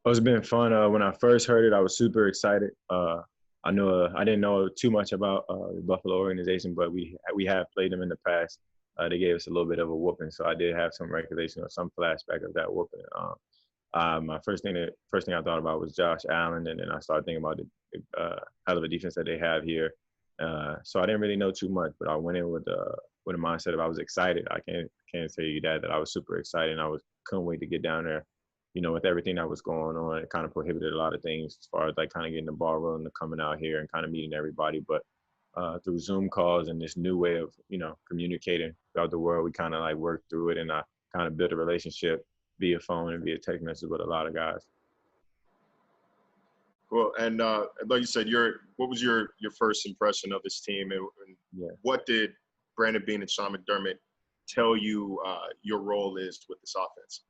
It's been fun. When I first heard it, I was super excited. I know I didn't know too much about the Buffalo organization, but we have played them in the past. They gave us a little bit of a whooping, so I did have some recollection or some flashback of that whooping. My first thing I thought about was Josh Allen, and then I started thinking about the hell of a defense that they have here. So I didn't really know too much, but I went in with a mindset of I was excited. I can't tell you that I was super excited. And couldn't wait to get down there. You know, with everything that was going on, it kind of prohibited a lot of things as far as like kind of getting the ball rolling, to coming out here and kind of meeting everybody. But through Zoom calls and this new way of, communicating throughout the world, we kind of like worked through it, and I kind of built a relationship via phone and via text message with a lot of guys. Well, and like you said, what was your first impression of this team, and what did Brandon Beane and Sean McDermott tell you your role is with this offense?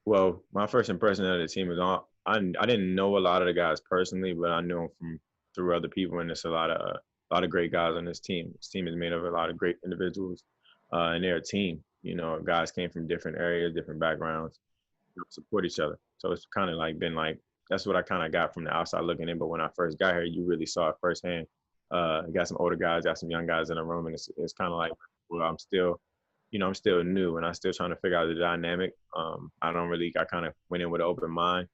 Well, my first impression of the team is I didn't know a lot of the guys personally, but I knew them through other people, and there's a lot of great guys on this team. This team is made of a lot of great individuals, and they're a team. You know, guys came from different areas, different backgrounds, support each other. So it's kind of like been like that's what I kind of got from the outside looking in. But when I first got here, you really saw it firsthand. Got some older guys, got some young guys in the room, and it's kind of like, well, I'm still new, and I'm still trying to figure out the dynamic. I kind of went in with an open mind,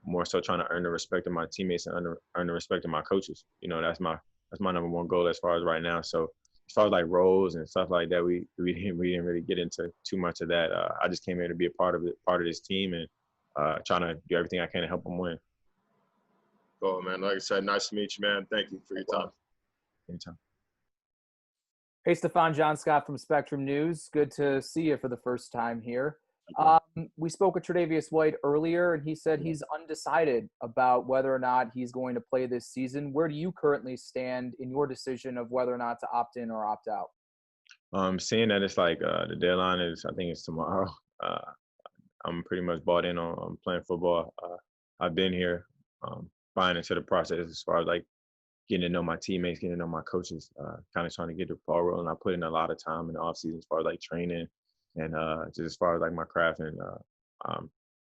more so trying to earn the respect of my teammates and earn the respect of my coaches. You know, that's my number one goal as far as right now. So as far as like roles and stuff like that, we didn't really get into too much of that. I just came here to be a part of this team, and trying to do everything I can to help them win. Cool, man. Like I said, nice to meet you, man. Thank you for your time. Anytime. Hey, Stefon, John Scott from Spectrum News. Good to see you for the first time here. We spoke with Tre'Davious White earlier, and he said he's undecided about whether or not he's going to play this season. Where do you currently stand in your decision of whether or not to opt in or opt out? Seeing that it's like the deadline I think it's tomorrow. I'm pretty much bought in on playing football. I've been here, buying into the process as far as like getting to know my teammates, getting to know my coaches, kind of trying to get the ball rolling. I put in a lot of time in the offseason as far as like training and just as far as like my craft. And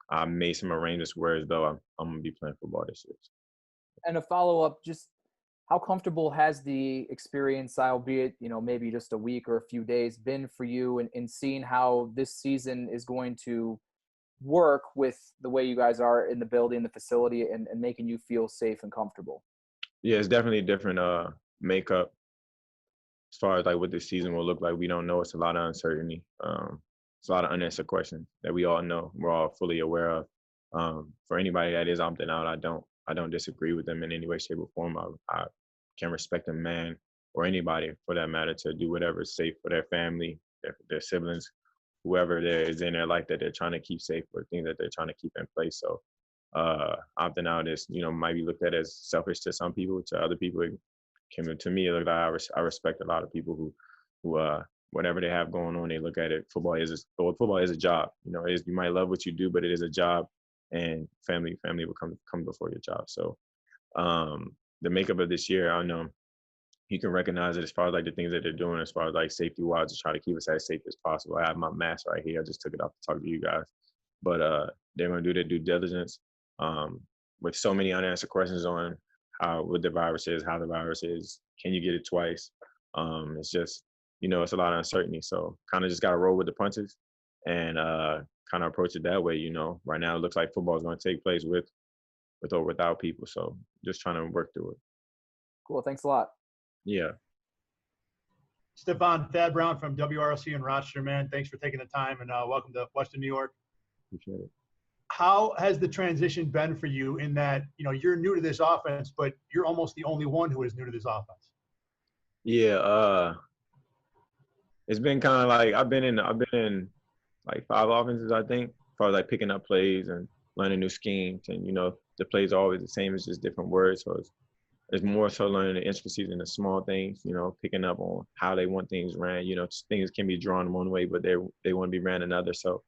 I made some arrangements where as though I'm going to be playing football this year. And a follow-up, just how comfortable has the experience, albeit, maybe just a week or a few days, been for you in seeing how this season is going to work with the way you guys are in the building, the facility, and making you feel safe and comfortable? Yeah, it's definitely a different makeup as far as like what this season will look like. We don't know. It's a lot of uncertainty. It's a lot of unanswered questions that we all know. We're all fully aware of. For anybody that is opting out, I don't disagree with them in any way, shape, or form. I can respect a man or anybody for that matter to do whatever is safe for their family, their siblings, whoever there is in their life that they're trying to keep safe, or things that they're trying to keep in place. So opting out is, might be looked at as selfish to some people. To other people, to me, I respect a lot of people who whatever they have going on, they look at it. Football is a job. You might love what you do, but it is a job, and family will come before your job. So the makeup of this year, I know you can recognize it as far as like the things that they're doing as far as like safety wise to try to keep us as safe as possible. I have my mask right here. I just took it off to talk to you guys. But they're going to do their due diligence with so many unanswered questions on what the virus is, how the virus is, can you get it twice? It's just, it's a lot of uncertainty. So kind of just got to roll with the punches and kind of approach it that way. Right now it looks like football is going to take place with or without people. So just trying to work through it. Cool. Thanks a lot. Yeah. Stefon, Thad Brown from WRLC in Rochester, man. Thanks for taking the time, and welcome to Western New York. Appreciate it. How has the transition been for you in that, you're new to this offense, but you're almost the only one who is new to this offense? Yeah, it's been kind of like I've been in like 5 offenses, I think, as far as like picking up plays and learning new schemes, and the plays are always the same. It's just different words. So it's more so learning the intricacies and the small things, picking up on how they want things ran. Things can be drawn one way, but they want to be ran another. So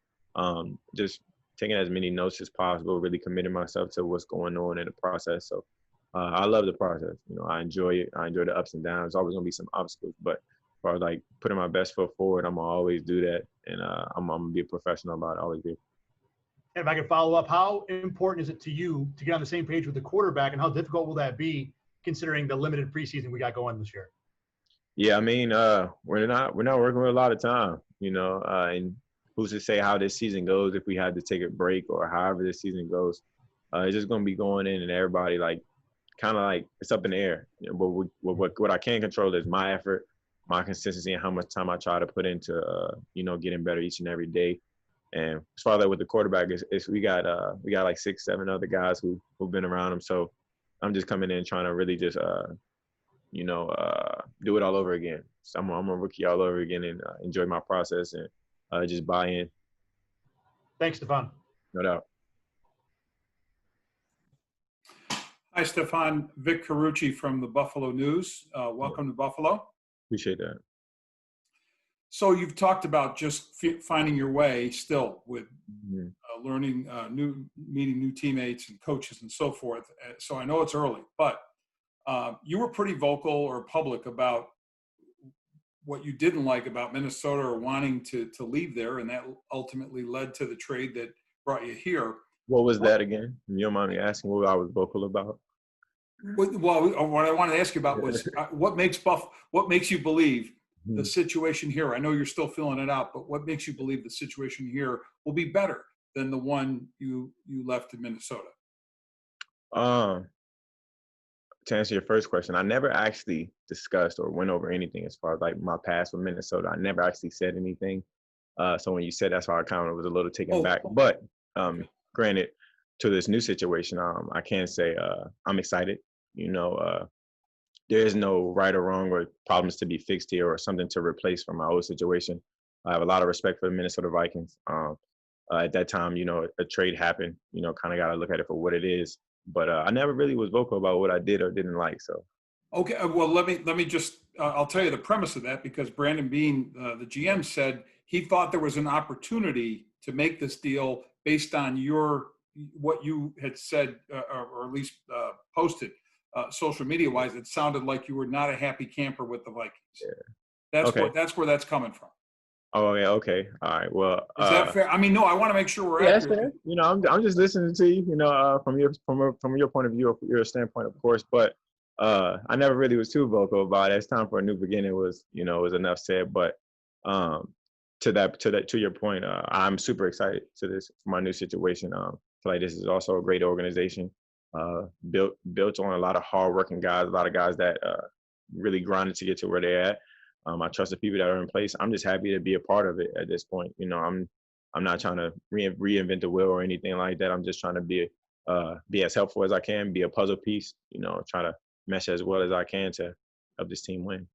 just taking as many notes as possible, really committing myself to what's going on in the process. So I love the process. I enjoy it. I enjoy the ups and downs. There's always going to be some obstacles, but far as like putting my best foot forward, I'm gonna always do that, and I'm gonna be a professional about it. Always be. And if I can follow up, how important is it to you to get on the same page with the quarterback, and how difficult will that be considering the limited preseason we got going this year? Yeah, I mean, we're not working with a lot of time, and who's to say how this season goes if we had to take a break or however this season goes. It's just gonna be going in, and everybody like kind of like it's up in the air. But what I can control is my effort, my consistency, and how much time I try to put into getting better each and every day. And as far as like with the quarterback, we got like 6, 7 other guys who've been around him. So I'm just coming in trying to really just do it all over again. So I'm a rookie all over again and enjoy my process and just buy in. Thanks, Stefon. No doubt. Hi, Stefon. Vic Carucci from the Buffalo News. Welcome to Buffalo. Appreciate that. So you've talked about just finding your way still with learning meeting new teammates and coaches and so forth. So I know it's early, but you were pretty vocal or public about what you didn't like about Minnesota or wanting to leave there, and that ultimately led to the trade that brought you here. What was that again? You don't mind me asking what I was vocal about? Well, what I wanted to ask you about was what makes you believe the situation here? I know you're still filling it out, but what makes you believe the situation here will be better than the one you left in Minnesota? To answer your first question, I never actually discussed or went over anything as far as like my past with Minnesota. I never actually said anything. So when you said that's why I kind of was a little taken back. But granted, to this new situation, I can say I'm excited. There is no right or wrong or problems to be fixed here or something to replace from my old situation. I have a lot of respect for the Minnesota Vikings. At that time, a trade happened. Kind of got to look at it for what it is. But I never really was vocal about what I did or didn't like. So. Okay. Well, let me just I'll tell you the premise of that, because Brandon Beane, the GM, said he thought there was an opportunity to make this deal based on what you had said or at least posted social media wise. It sounded like you were not a happy camper with the Vikings. Yeah. That's where that's coming from. Oh yeah, okay, all right. Well, is that fair? I mean, no, I want to make sure we're accurate. That's fair. I'm just listening to you. From your point of view, your standpoint, of course. But I never really was too vocal about it. It's time for a new beginning. Was enough said. But to your point, I'm super excited for my new situation. I feel like this is also a great organization, built on a lot of hardworking guys, a lot of guys that really grinded to get to where they're at. I trust the people that are in place. I'm just happy to be a part of it at this point. I'm not trying to reinvent the wheel or anything like that. I'm just trying to be as helpful as I can, be a puzzle piece, try to mesh as well as I can to help this team win.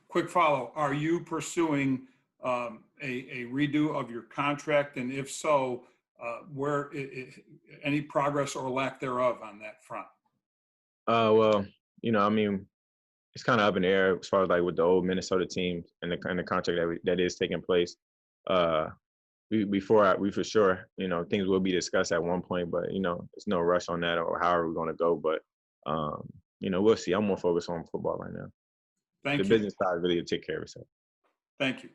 Quick follow. Are you pursuing a redo of your contract? And if so, where any progress or lack thereof on that front? Well, I mean, it's kind of up in the air as far as like with the old Minnesota team and the contract that is taking place. We for sure, things will be discussed at one point, but there's no rush on that or how are we going to go. But we'll see. I'm more focused on football right now. Thank you. The business side really will take care of itself. Thank you.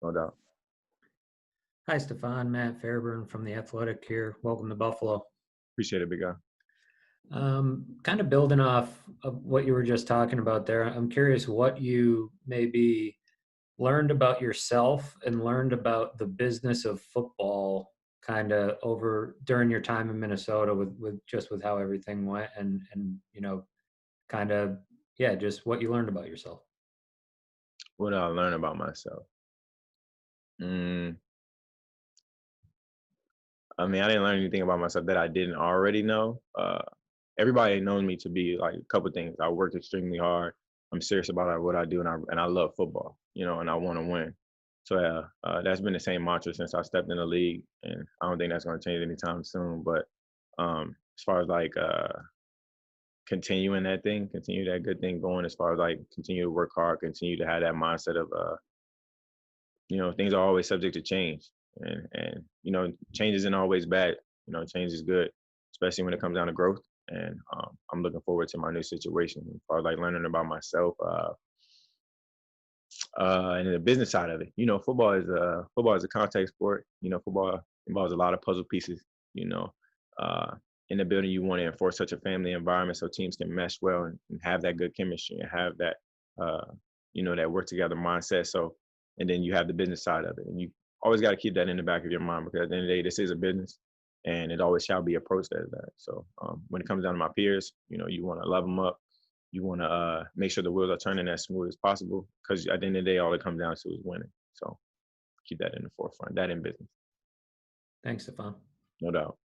No doubt. Hi, Stefon. Matt Fairburn from The Athletic here. Welcome to Buffalo. Appreciate it, big guy. Kind of building off of what you were just talking about there, I'm curious what you maybe learned about yourself and learned about the business of football kind of over during your time in Minnesota with how everything went and kind of, just what you learned about yourself. What did I learn about myself? I mean, I didn't learn anything about myself that I didn't already know. Everybody knows me to be like a couple things. I work extremely hard. I'm serious about what I do, and I love football, and I want to win. So that's been the same mantra since I stepped in the league, and I don't think that's going to change anytime soon. But as far as like continue that good thing going, as far as like continue to work hard, continue to have that mindset of things are always subject to change, and change isn't always bad. Change is good, especially when it comes down to growth. And I'm looking forward to my new situation. As far as like learning about myself, And the business side of it. Football is a contact sport. Football involves a lot of puzzle pieces. You know, uh, in the building, you want to enforce such a family environment so teams can mesh well and have that good chemistry and have that, that work together mindset. So, and then you have the business side of it, and you always got to keep that in the back of your mind because at the end of the day, this is a business, and it always shall be approached as that. So, when it comes down to my peers, you want to love them up. You want to make sure the wheels are turning as smooth as possible because at the end of the day, all it comes down to is winning. So keep that in the forefront, that in business. Thanks, Stefon. No doubt.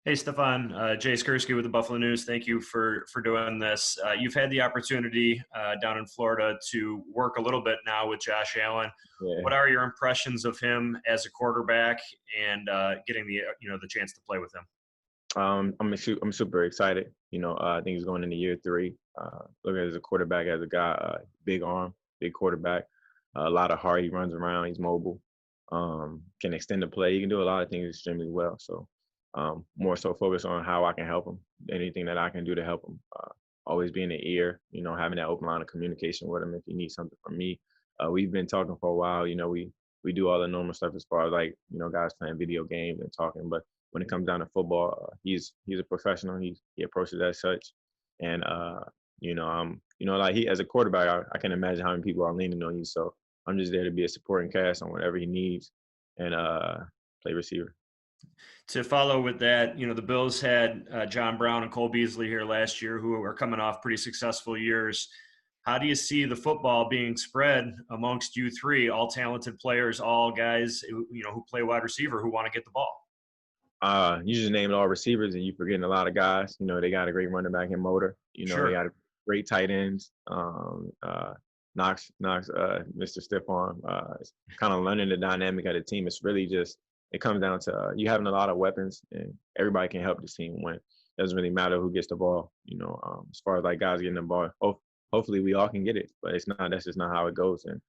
Hey, Stefon, Jay Skursky with the Buffalo News. Thank you for doing this. You've had the opportunity down in Florida to work a little bit now with Josh Allen. Yeah. What are your impressions of him as a quarterback and getting the chance to play with him? I'm super excited. I think he's going into year 3. Look at as a quarterback, as a guy, big arm, big quarterback, a lot of heart. He runs around. He's mobile. Can extend the play. He can do a lot of things extremely well. So more so focus on how I can help him. Anything that I can do to help him. Always being an ear. Having that open line of communication with him if he needs something from me. We've been talking for a while. We do all the normal stuff as far as guys playing video games and talking, but when it comes down to football, he's a professional. He approaches as such, and he as a quarterback, I can imagine how many people are leaning on you. So I'm just there to be a supporting cast on whatever he needs, and play receiver. To follow with that, the Bills had John Brown and Cole Beasley here last year, who are coming off pretty successful years. How do you see the football being spread amongst you three, all talented players, all guys who play wide receiver who want to get the ball? You just named all receivers and you're forgetting a lot of guys. They got a great running back in Motor. Sure. They got great tight ends. Knox, Mr. Stefon, kind of learning the dynamic of the team. It's really just, it comes down to you having a lot of weapons and everybody can help this team win. It doesn't really matter who gets the ball, as far as guys getting the ball. Hopefully we all can get it, but that's just not how it goes. And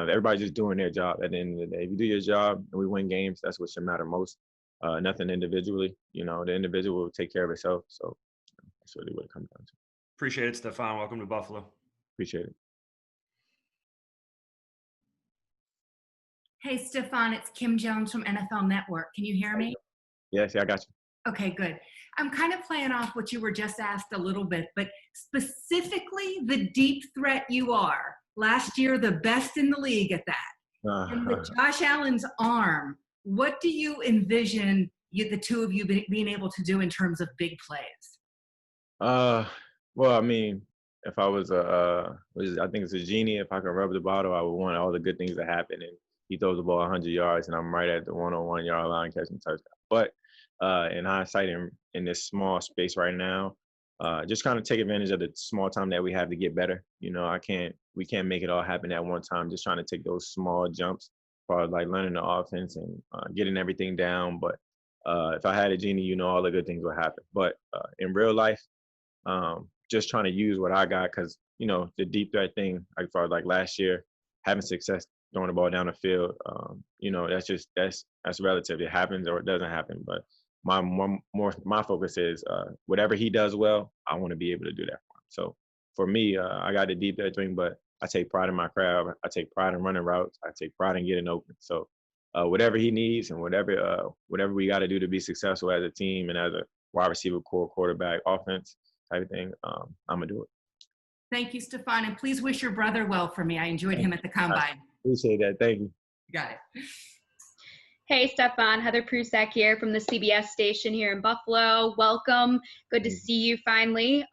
everybody's just doing their job at the end of the day. If you do your job and we win games, that's what should matter most. Nothing individually, the individual will take care of itself. So that's really what it comes down to. Appreciate it, Stefon. Welcome to Buffalo. Appreciate it. Hey, Stefon, it's Kim Jones from NFL Network. Can you hear me? Yes, I got you. Okay, good. I'm kind of playing off what you were just asked a little bit, but specifically the deep threat you are. Last year, the best in the league at that. And with Josh Allen's arm, what do you envision the two of you being able to do in terms of big plays? Well, I mean, if I was I think it's a genie. If I could rub the bottle, I would want all the good things to happen. And he throws the ball 100 yards, and I'm right at the 101 yard line catching a touchdown. But in hindsight, in this small space right now, just kind of take advantage of the small time that we have to get better. We can't make it all happen at one time. Just trying to take those small jumps. Far as learning the offense and getting everything down. But if I had a genie, all the good things would happen. But in real life, just trying to use what I got because, the deep threat thing, as far as last year, having success throwing the ball down the field, that's relative. It happens or it doesn't happen. But my focus is whatever he does well, I want to be able to do that for him. So for me, I got the deep threat thing, but I take pride in my craft. I take pride in running routes. I take pride in getting open. So whatever he needs and whatever we got to do to be successful as a team and as a wide receiver, core quarterback, offense type of thing, I'm going to do it. Thank you, Stefon. And please wish your brother well for me. I enjoyed him at the Combine. I appreciate that. Thank you. You got it. Hey, Stefon. Heather Prusak here from the CBS station here in Buffalo. Welcome. Good to see you finally.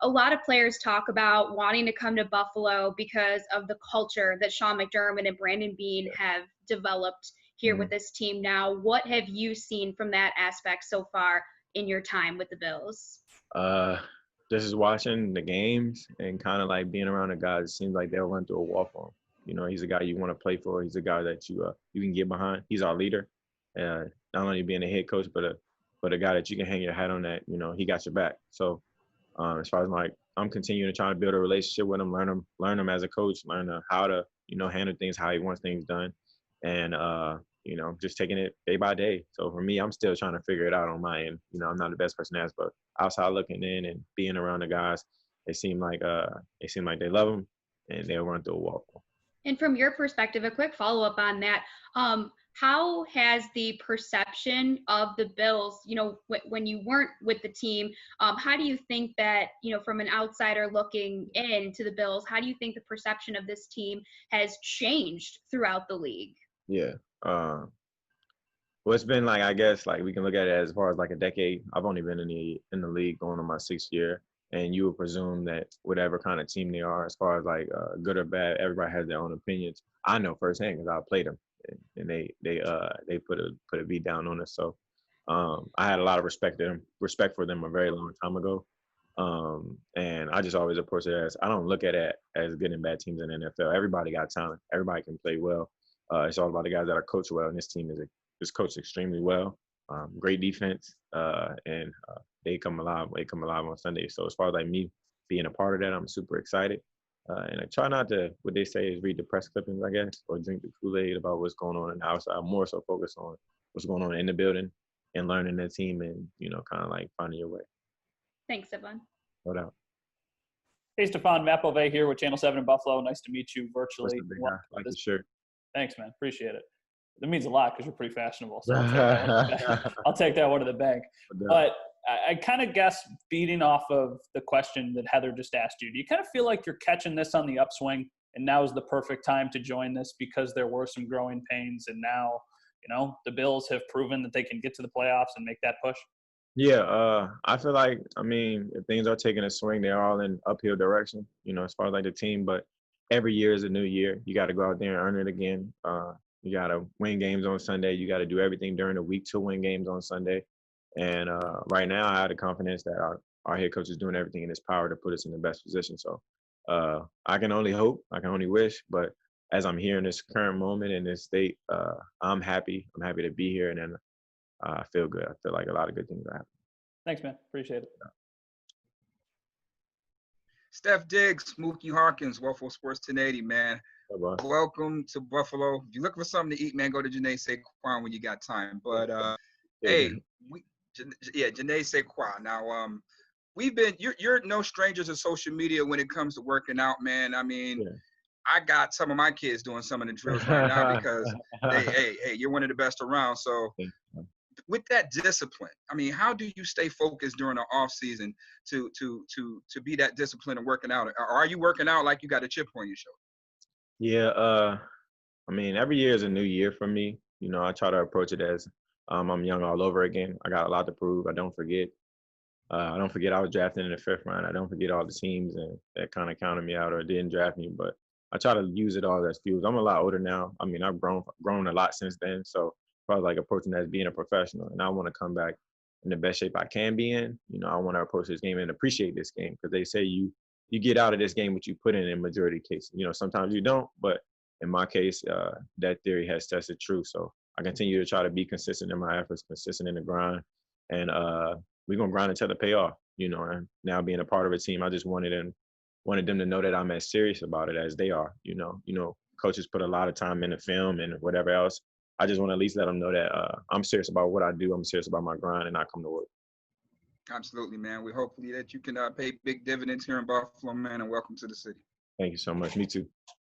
A lot of players talk about wanting to come to Buffalo because of the culture that Sean McDermott and Brandon Beane have developed here with this team now. What have you seen from that aspect so far in your time with the Bills? Just watching the games and kind of being around the guys, it seems like they'll run through a wall for him. He's a guy you want to play for. He's a guy that you can get behind. He's our leader. Not only being a head coach, but a guy that you can hang your hat on that, he got your back. So as far as I'm continuing to try to build a relationship with him, learn him as a coach, learn how to, handle things, how he wants things done. And, just taking it day by day. So for me, I'm still trying to figure it out on my end. I'm not the best person to ask, but outside looking in and being around the guys, they seem like they love him. and they'll run through a wall. And from your perspective, a quick follow-up on that. How has the perception of the Bills, when you weren't with the team, how do you think that, from an outsider looking into the Bills, how do you think the perception of this team has changed throughout the league? Yeah. Well, it's been like, I guess, like we can look at it as far as like a decade. I've only been in the league going on my 6th year. And you would presume that whatever kind of team they are, as far as like good or bad, everybody has their own opinions. I know firsthand because I played them, and they put a beat down on us. So I had a lot of respect for them a very long time ago. And I just always approach it as, I don't look at it as good and bad teams in the NFL. Everybody got talent. Everybody can play well. It's all about the guys that are coached well, and this team is coached extremely well. Great defense, and they come alive. They come alive on Sunday. So as far as like me being a part of that, I'm super excited. And I try not to, what they say is read the press clippings, I guess, or drink the Kool-Aid about what's going on in the outside. I'm more so focused on what's going on in the building and learning the team and, kind of like finding your way. Thanks, Stefon. No doubt. Hey, Stefon, Matt Bove here with Channel 7 in Buffalo. Nice to meet you virtually. Like the shirt. Thanks, man. Appreciate it. It means a lot because you're pretty fashionable. So I'll take that one to the bank. But I kind of guess, feeding off of the question that Heather just asked you, do you kind of feel like you're catching this on the upswing and now is the perfect time to join this because there were some growing pains and now, the Bills have proven that they can get to the playoffs and make that push? Yeah, I feel like, if things are taking a swing, they're all in uphill direction, as far as like the team. But every year is a new year. You got to go out there and earn it again. You got to win games on Sunday. You got to do everything during the week to win games on Sunday. And right now, I have the confidence that our head coach is doing everything in his power to put us in the best position. So I can only hope, I can only wish. But as I'm here in this current moment in this state, I'm happy. I'm happy to be here, and then I feel good. I feel like a lot of good things are happening. Thanks, man. Appreciate it. Steph Diggs, Mookie Harkins, Waffle Sports 1080, man. Welcome to Buffalo. If you're looking for something to eat, man, go to Janae Saquon when you got time. But Janae Saquon. Now, you're no stranger to social media when it comes to working out, man. I mean, I got some of my kids doing some of the drills right now because hey, you're one of the best around. So with that discipline, I mean, how do you stay focused during the off season to be that disciplined and working out? Or are you working out like you got a chip on your shoulder? Yeah, every year is a new year for me. I try to approach it as I'm young all over again. I got a lot to prove. I don't forget I was drafted in the 5th round. I don't forget all the teams that kind of counted me out or didn't draft me, but I try to use it all as fuel. I'm a lot older now. I've grown a lot since then. So probably like approaching that as being a professional, and I want to come back in the best shape I can be in. I want to approach this game and appreciate this game, because they say you get out of this game what you put in majority of cases. Sometimes you don't, but in my case, that theory has tested true. So I continue to try to be consistent in my efforts, consistent in the grind, and we're gonna grind until it pay off. And now being a part of a team, I just wanted them to know that I'm as serious about it as they are. Coaches put a lot of time in the film and whatever else. I just want to at least let them know that I'm serious about what I do. I'm serious about my grind, and I come to work. Absolutely, man. We hopefully that you can pay big dividends here in Buffalo, man, and welcome to the city. Thank you so much. Me too.